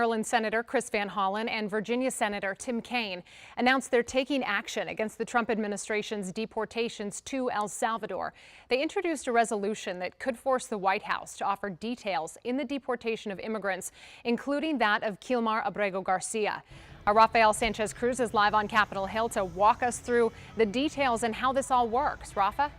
Maryland Senator Chris Van Hollen and Virginia Senator Tim Kaine announced they're taking action against the Trump administration's deportations to El Salvador. They introduced a resolution that could force the White House to offer details in the deportation of immigrants, including that of Kilmar Abrego Garcia. Rafael Sanchez Cruz is live on Capitol Hill to walk us through the details and how this all works. Rafa?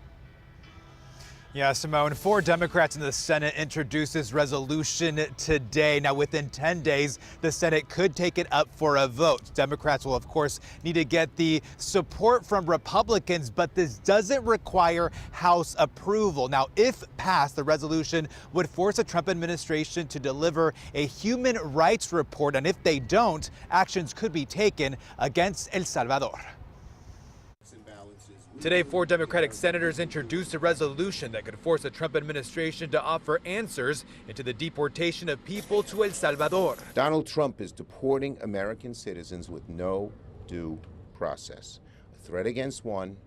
Yeah, Simone, 4 Democrats in the Senate introduced this resolution today. Now, within 10 days, the Senate could take it up for a vote. Democrats will, of course, need to get the support from Republicans, but this doesn't require House approval. Now, if passed, the resolution would force the Trump administration to deliver a human rights report, and if they don't, actions could be taken against El Salvador. Today, 4 Democratic senators introduced a resolution that could force the Trump administration to offer answers into the deportation of people to El Salvador. Donald Trump is deporting American citizens with no due process. A threat against one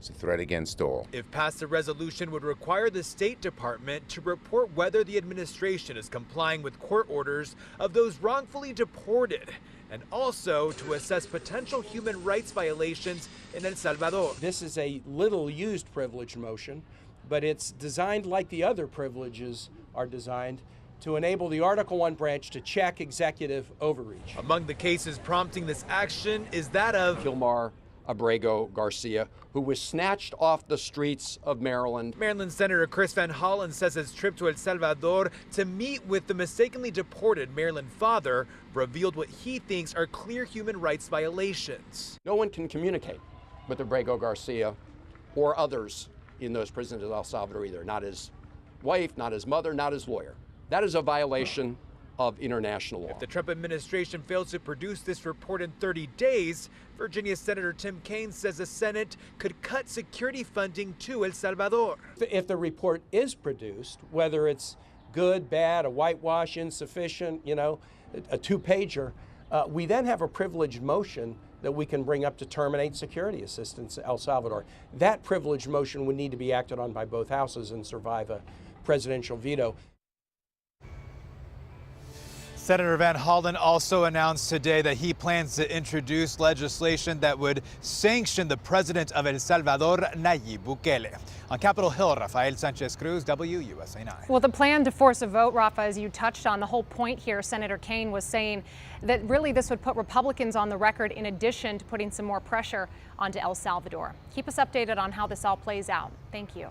is a threat against all. If passed, the resolution would require the State Department to report whether the administration is complying with court orders of those wrongfully deported, and also to assess potential human rights violations in El Salvador. This is a little used privilege motion, but it's designed like the other privileges are designed to enable the Article 1 branch to check executive overreach. Among the cases prompting this action is that of Kilmar Abrego Garcia, who was snatched off the streets of Maryland. Maryland Senator Chris Van Hollen says his trip to El Salvador to meet with the mistakenly deported Maryland father revealed what he thinks are clear human rights violations. No one can communicate with Abrego Garcia or others in those prisons in El Salvador either. Not his wife, not his mother, not his lawyer. That is a violation of international law. If the Trump administration fails to produce this report in 30 days, Virginia Senator Tim Kaine says the Senate could cut security funding to El Salvador. If the report is produced, whether it's good, bad, a whitewash, insufficient, a 2-pager, we then have a privileged motion that we can bring up to terminate security assistance to El Salvador. That privileged motion would need to be acted on by both houses and survive a presidential veto. Senator Van Hollen also announced today that he plans to introduce legislation that would sanction the president of El Salvador, Nayib Bukele. On Capitol Hill, Rafael Sanchez Cruz, WUSA 9. Well, the plan to force a vote, Rafa, as you touched on, the whole point here, Senator Kaine was saying that really this would put Republicans on the record in addition to putting some more pressure onto El Salvador. Keep us updated on how this all plays out. Thank you.